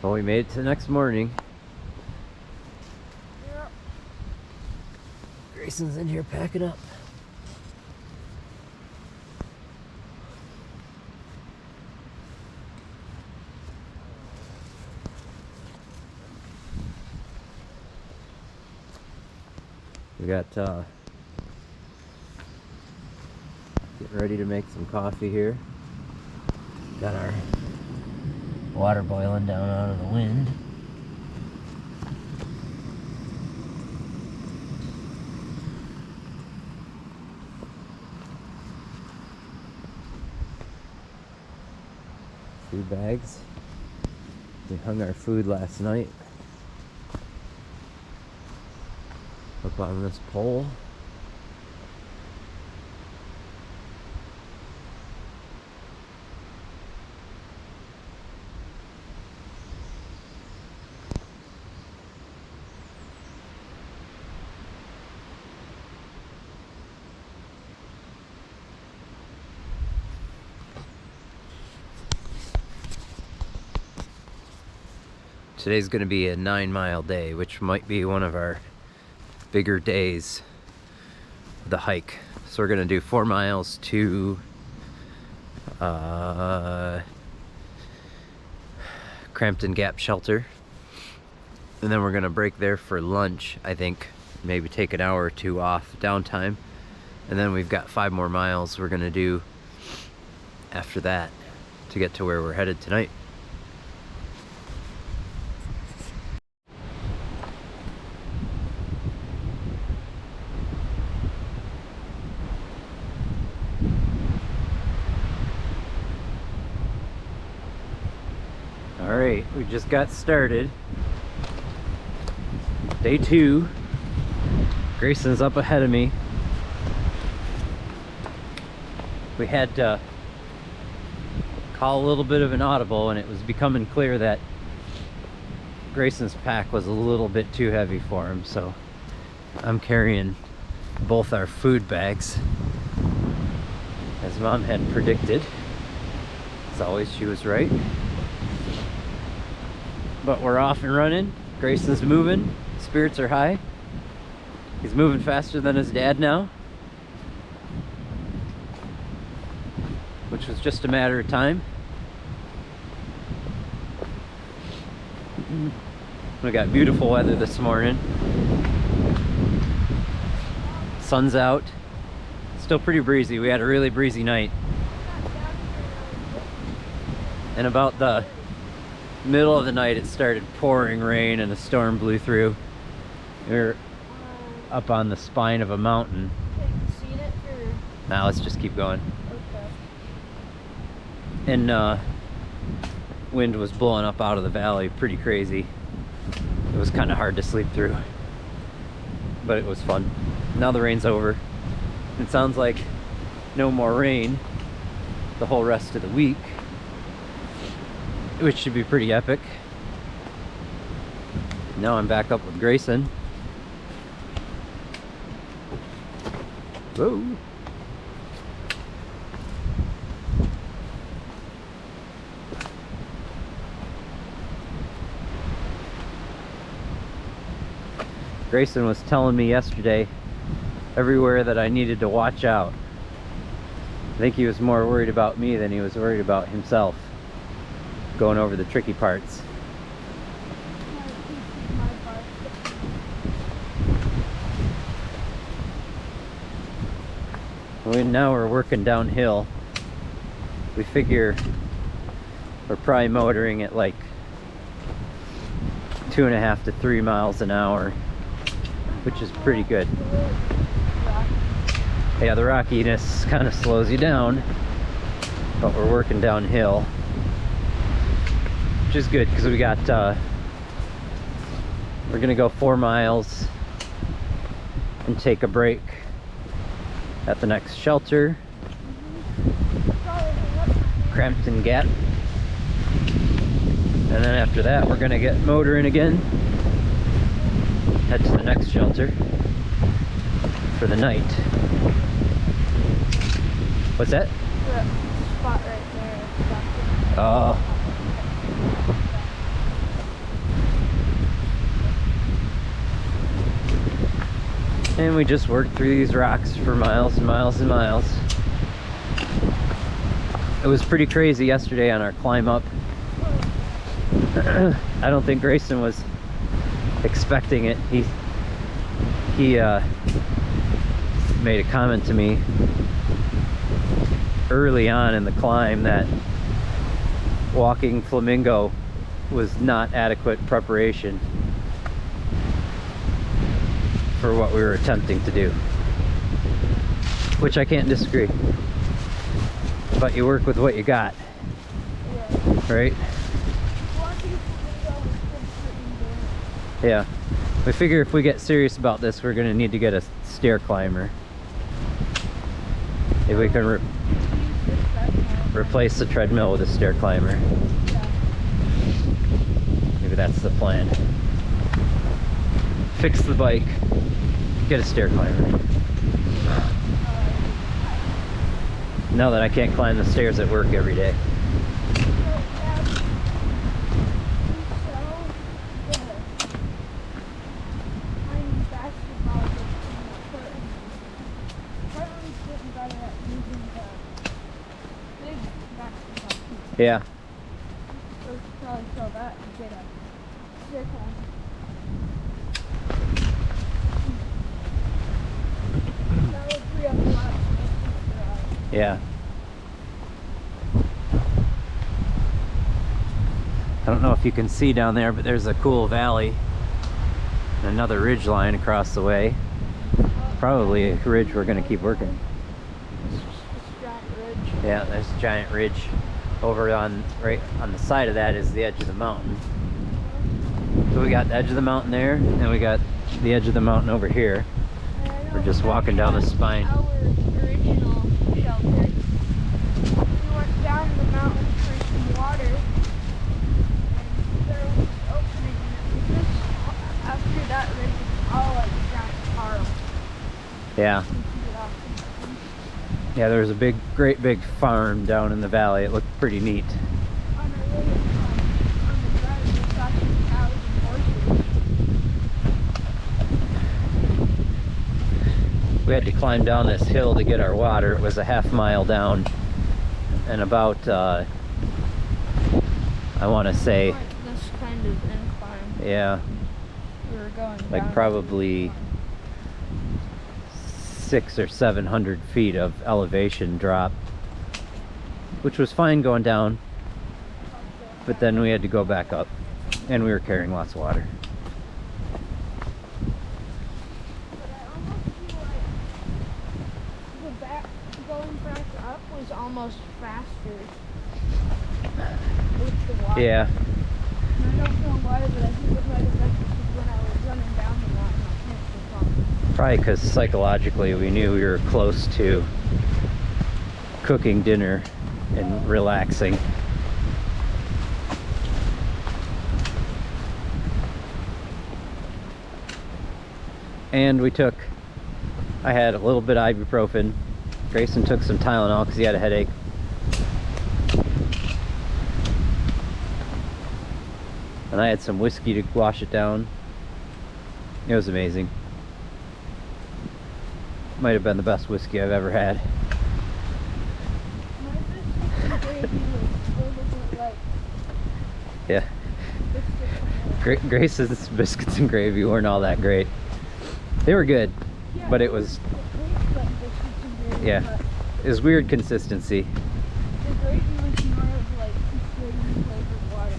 Well, we made it to the next morning. Yep. Grayson's in here packing up. We got getting ready to make some coffee here. Got our water boiling down out of the wind. Food bags. We hung our food last night up on this pole. Today's going to be a 9-mile day, which might be one of our bigger days of the hike. So we're going to do 4 miles to Crampton Gap Shelter. And then we're going to break there for lunch, I think. Maybe take an hour or two off downtime. And then we've got 5 more miles we're going to do after that to get to where we're headed tonight. Alright, we just got started. Day 2. Grayson's up ahead of me. We had to call a little bit of an audible, and it was becoming clear that Grayson's pack was a little bit too heavy for him, so I'm carrying both our food bags, as Mom had predicted. As always, she was right. But we're off and running. Grayson's moving. Spirits are high. He's moving faster than his dad now, which was just a matter of time. We got beautiful weather this morning. Sun's out. Still pretty breezy. We had a really breezy night. And about the middle of the night it started pouring rain and a storm blew through. We were up on the spine of a mountain. Seen it or? Now let's just keep going. Okay. And wind was blowing up out of the valley pretty crazy. It was kind of hard to sleep through, but it was fun. Now the rain's over. It sounds like no more rain the whole rest of the week, which should be pretty epic. Now I'm back up with Grayson. Whoa. Grayson was telling me yesterday everywhere that I needed to watch out. I think he was more worried about me than he was worried about himself, going over the tricky parts. Now we're working downhill. We figure we're probably motoring at like 2.5 to 3 miles an hour, which is pretty good. Yeah, the rockiness kind of slows you down, but we're working downhill, which is good because we got we're gonna go 4 miles and take a break at the next shelter, Crampton Gap, and then after that we're gonna get motoring again, head to the next shelter for the night. What's that? The spot right there. Oh. And we just worked through these rocks for miles and miles and miles. It was pretty crazy yesterday on our climb up. I don't think Grayson was expecting it. He made a comment to me early on in the climb that walking Flamingo was not adequate preparation for what we were attempting to do, which I can't disagree. But you work with what you got, right? Yeah, we figure if we get serious about this, we're gonna need to get a stair climber. If we can replace the treadmill with a stair climber. Maybe that's the plan. Fix the bike, get a stair climber. Now that I can't climb the stairs at work every day. Yeah. Yeah. I don't know if you can see down there, but there's a cool valley and another ridge line across the way. Probably a ridge we're going to keep working. Yeah, there's a giant ridge. Over on right on the side of that is the edge of the mountain. So we got the edge of the mountain there, and we got the edge of the mountain over here. We're just walking down the spine. Our original shelter. We went down the mountain for some water, and there was an opening, and it was just after that ridge was all like giant coral. Yeah. Yeah, there was a great big farm down in the valley. It looked pretty neat. On the drive, we saw some cows and horses. We had to climb down this hill to get our water. It was a half mile down, and about I want to say, Like this kind of incline. yeah, We were going like down. probably 600 or 700 feet of elevation drop, which was fine going down, but then we had to go back up, and we were carrying lots of water. But I almost feel like the back going back up was almost faster with the water. Yeah, And I don't know why, but I think it might have been because when I was running down the mountain, my pants were falling. probably because psychologically we knew we were close to cooking dinner and relaxing. And I had a little bit of ibuprofen. Grayson took some Tylenol because he had a headache. And I had some whiskey to wash it down. It was amazing. Might have been the best whiskey I've ever had. My biscuits and gravy was like Yeah. biscuits and Grace's biscuits and gravy weren't all that great. They were good, yeah, but it was, it tastes like biscuits and gravy, yeah, but it was weird consistency. the gravy was more of like gravy flavored water.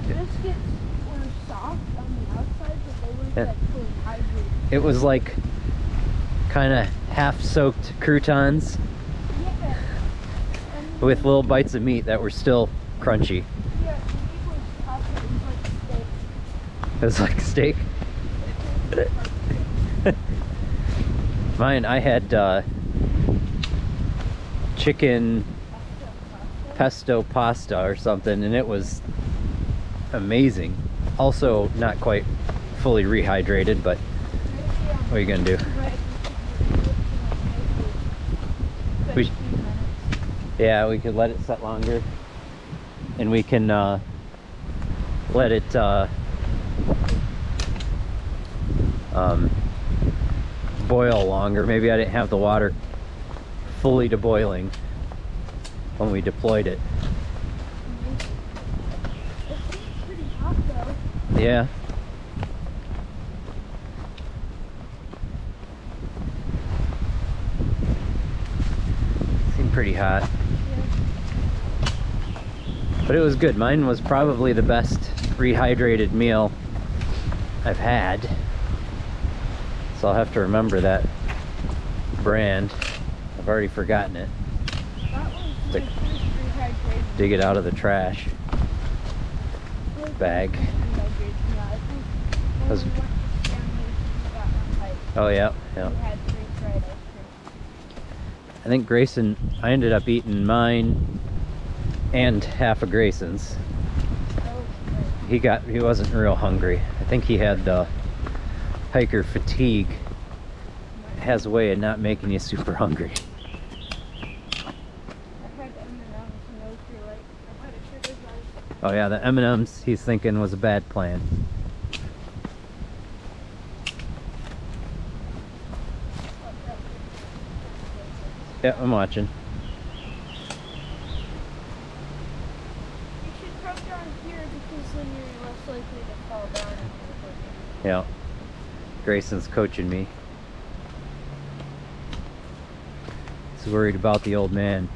The biscuits were soft on the outside, but they weren't Yeah. like fully hydrated. It was like kind of half-soaked croutons Yeah. And with little bites of meat that were still crunchy. yeah, the meat was tough, it was like steak. It was like steak. Mine, I had chicken pesto pasta or something, and it was amazing. Also not quite fully rehydrated, but what are you gonna do? We- Yeah, we could let it set longer, and we can let it boil longer. Maybe I didn't have the water fully to boiling when we deployed it. It seems pretty hot though. Yeah. Seemed pretty hot. Yeah. But it was good. Mine was probably the best rehydrated meal I've had. So I'll have to remember that brand. I've already forgotten it. That was Like- my first rehydrated. Dig it out of the trash bag. Yeah, I think when Was- we went to Stanley's, we got on hike. Oh yeah, yeah. We had freeze-dried ice cream. I think Grayson, I ended up eating mine and half of Grayson's. That was great. He wasn't real hungry. I think he had the hiker fatigue. It has a way of not making you super hungry. I had M&M's and those were like, I had a sugar rush. Oh yeah, the M&Ms he's thinking was a bad plan. Yeah, I'm watching. You should come down here because then you're less likely to fall down into the bucket. Yeah. Grayson's coaching me. He's worried about the old man.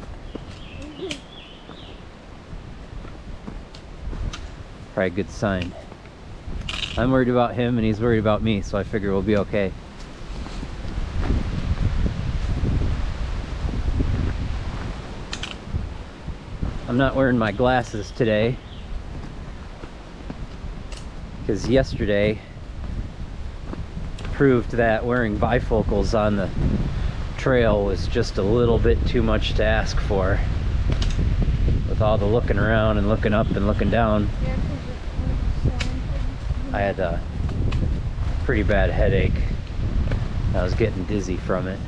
Probably a good sign. I'm worried about him and he's worried about me, so I figure we'll be okay. I'm not wearing my glasses today because yesterday proved that wearing bifocals on the trail was just a little bit too much to ask for, with all the looking around and looking up and looking down. Yeah, because it's like sand. I had a pretty bad headache. I was getting dizzy from it.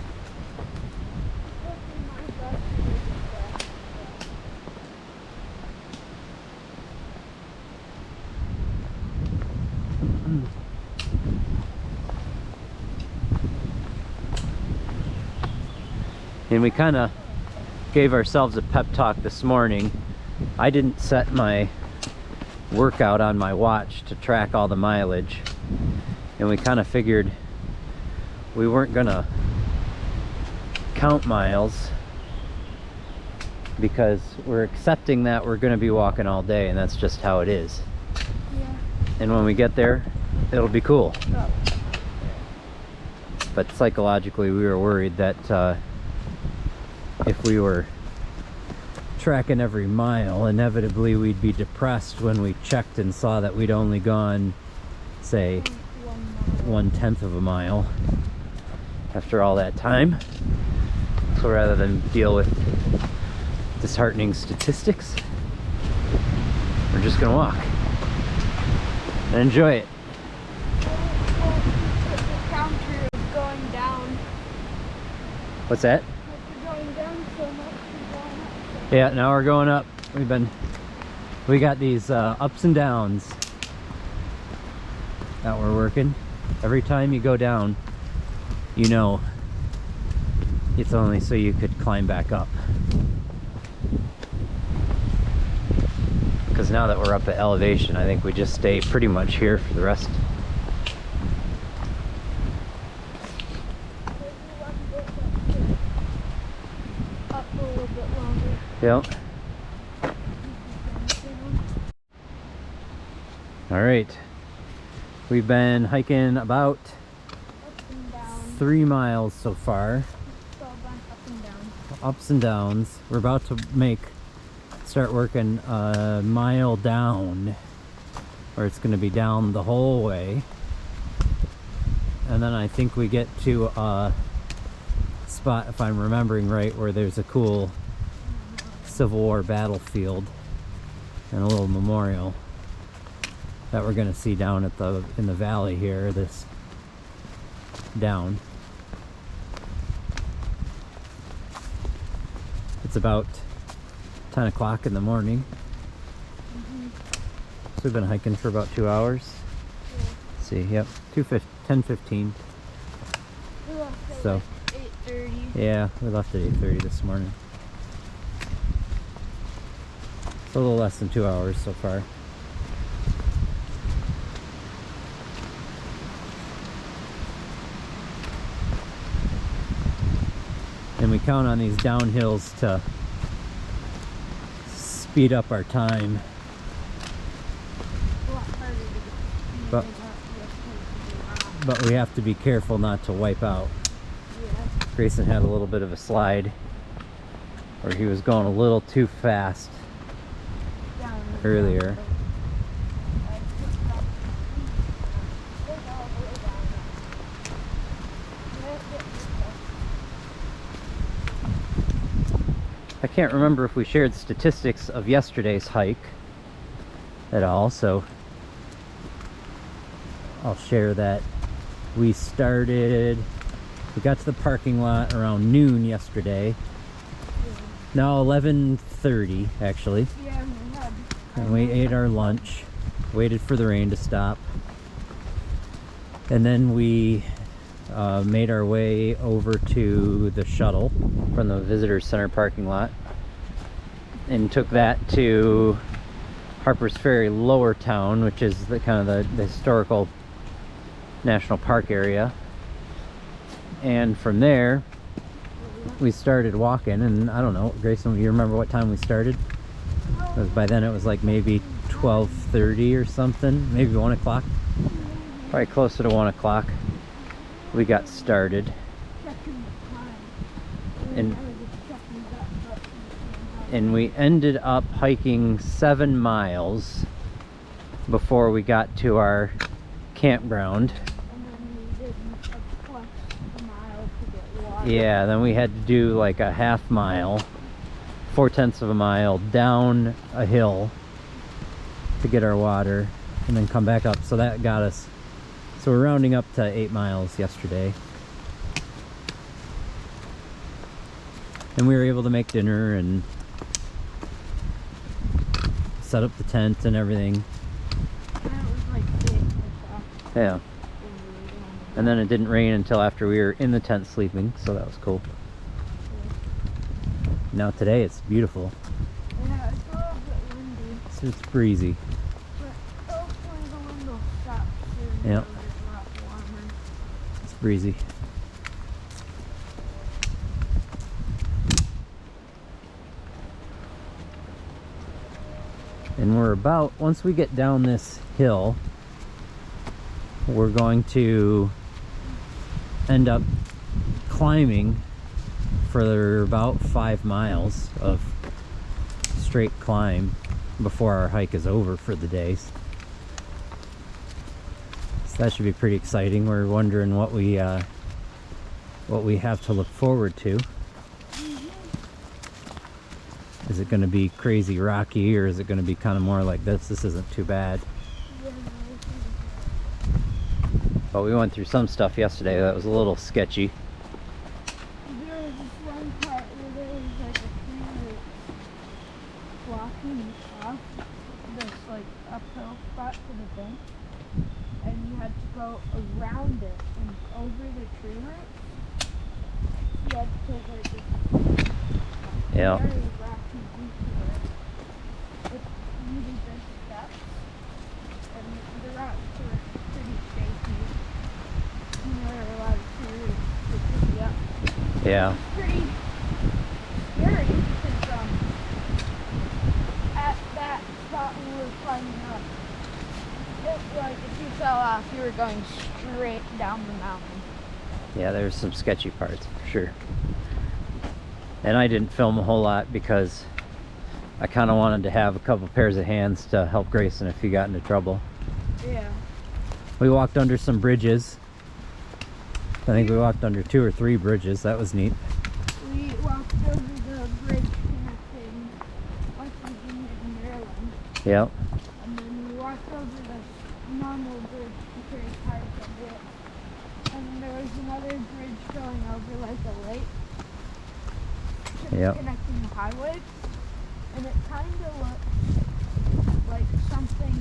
And we kind of gave ourselves a pep talk this morning. I didn't set my workout on my watch to track all the mileage, and we kind of figured we weren't gonna count miles because we're accepting that we're gonna be walking all day, and that's just how it is. Yeah. And when we get there, it'll be cool. Oh. But psychologically we were worried that if we were tracking every mile, inevitably we'd be depressed when we checked and saw that we'd only gone, say, 1/10 of a mile after all that time. So rather than deal with disheartening statistics, we're just gonna walk and enjoy it. The counter is going down. What's that? We're going down so much, we're going up. Yeah, now we're going up. We got these ups and downs that we're working. Every time you go down, you know it's only so you could climb back up. Because now that we're up at elevation, I think we just stay pretty much here for the rest. Up a little bit longer. Yep. All right. We've been hiking about Up and down. 3 miles so far. It's all gone up and down. Ups and downs. We're about to start working a mile down, where it's going to be down the whole way, and then I think we get to a spot, if I'm remembering right, where there's a cool Civil War battlefield and a little memorial that we're going to see down at in the valley here. This down, it's about 10 o'clock in the morning. So we've been hiking for about 2 hours. Yeah. Let's see, yep, 10:15. We left so. 8:30. Yeah, we left at 8:30 this morning. It's a little less than 2 hours so far. And we count on these downhills to speed up our time. A lot harder to get speed But- up. But we have to be careful not to wipe out. Yeah. Grayson had a little bit of a slide where he was going a little too fast Down the earlier. mountain. I picked up the speed. All the way down. Yeah, get yourself. I can't remember if we shared statistics of yesterday's hike at all, so I'll share that. We got to the parking lot around noon yesterday. No, 11:30 actually. Yeah, we had. And we ate our lunch, waited for the rain to stop, and then we made our way over to the shuttle from the visitor center parking lot and took that to Harper's Ferry Lower Town, which is the kind of the historical national park area. And from there we started walking, and I don't know, Grayson, you remember what time we started? Because by then it was like maybe 12:30 or something, maybe 1 o'clock, probably closer to 1 o'clock. We got started, Checking the time. And- I was just checking that up. and we ended up hiking 7 miles before we got to our campground. And then we did a plus a mile to get water. Yeah, then we had to do like a half mile, 4/10 of a mile down a hill to get our water, and then come back up. So that got us, so we're rounding up to 8 miles yesterday. And we were able to make dinner and set up the tent and everything. And it was like 8 o'clock Yeah. when we were down. And then it didn't rain until after we were in the tent sleeping, so that was cool. Now today it's beautiful. Yeah, it's a little bit windy, So it's breezy. but hopefully the wind will stop soon. Yeah. It'll get a lot warmer. It's breezy. And we're about, once we get down this hill, we're going to end up climbing for about 5 miles of straight climb before our hike is over for the day. So that should be pretty exciting. We're wondering what we have to look forward to. Is it going to be crazy rocky, or is it going to be kind of more like this? This isn't too bad. Yeah, I think But we went through some stuff yesterday that was a little sketchy. there was this one part where there was like a tree that blocking off this like uphill spot to the bank, and you had to go around it and over the tree roots. You had to take like this Yeah. very rocky detour with really big steps, and the rocks were pretty shaky. And there were a lot of tree roots to pick you up. Yeah. Pretty scary because at that spot when we were climbing up, it, like if you fell off, you were going straight down the mountain. Yeah, there's some sketchy parts for sure. And I didn't film a whole lot because I kind of wanted to have a couple pairs of hands to help Grayson if he got into trouble. Yeah. We walked under some bridges. I think we walked under 2 or 3 bridges. That was neat. We walked over the bridge connecting West Virginia and Maryland, Yep. and then we walked over the normal bridge to carry cars over it. And there was another bridge going over like a lake. Yep. Connecting the highways, and it kind of looked like something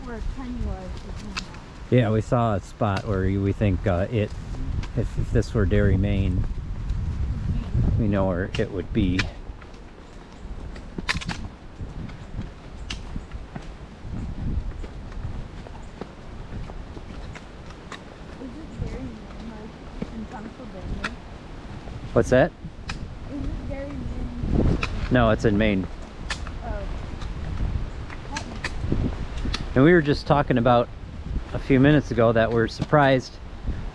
where Pennywise was hanging out. Yeah, we saw a spot where we think it if this were Derry, Maine, we know where it would be. What's that? Is it Derry, Maine? No, it's in Maine. Oh. And we were just talking about a few minutes ago that we're surprised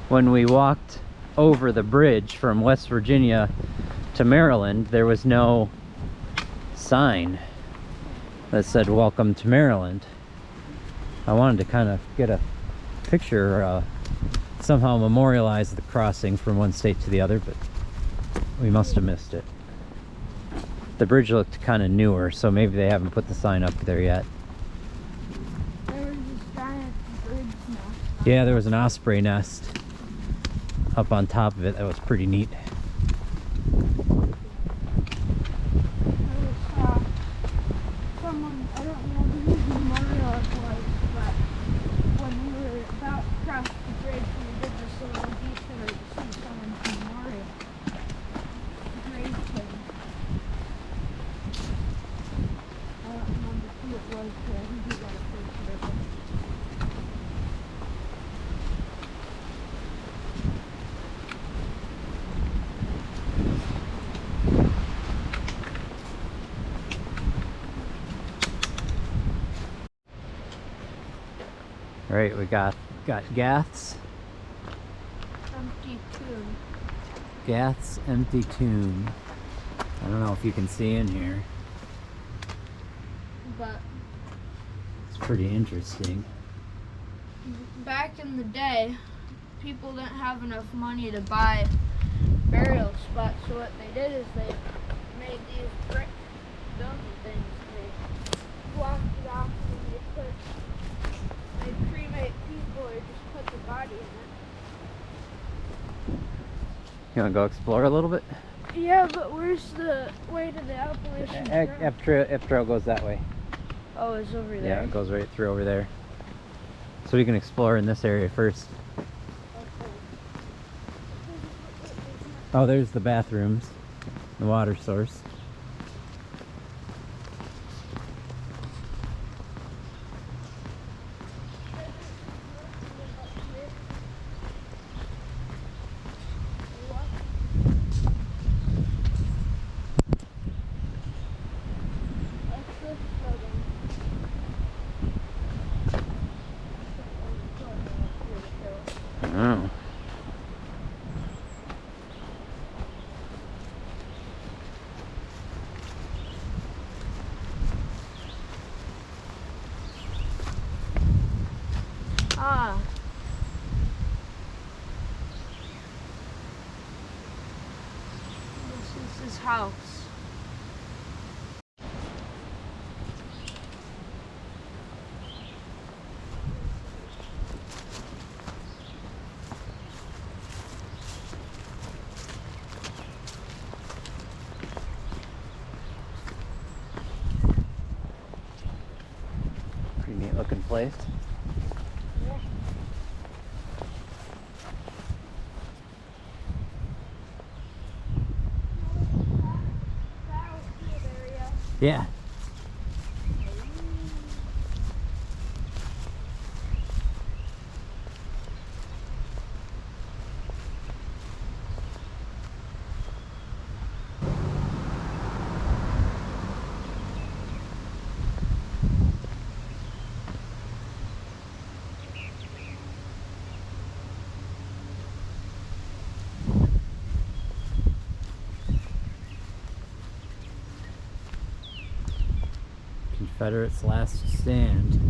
when we walked over the bridge from West Virginia to Maryland, there was no sign that said welcome to Maryland. I wanted to kind of get a picture, somehow memorialize the crossing from one state to the other, but we must have missed it. The bridge looked kind of newer, so maybe they haven't put the sign up there yet. There was this giant bird's nest. Yeah, there was an osprey nest up on top of it. That was pretty neat. Someone, I don't know whose memorial it was, but when we were about to cross the bridge, we did this little detour to see someone's memorial. Gravestone. I don't remember who it was, but I think we got a picture of it. All right, we got Gath's Empty tomb. empty tomb. I don't know if you can see in here. But It's pretty interesting. back in the day, people didn't have enough money to buy burial spots, so what they did is they made these brick dome things. They blocked it off and they cremate people or just put the body in You want to go explore a little bit? it. Yeah, but where's the way to the Appalachian Trail? Ep Trail goes that way. Oh, it's over Yeah, there. it goes right through over there. So we can explore in this area first. Okay. Oh, there's the bathrooms, the water source. Oh. Ah. This is his house. Pretty neat looking place. Yeah. Confederates' last stand.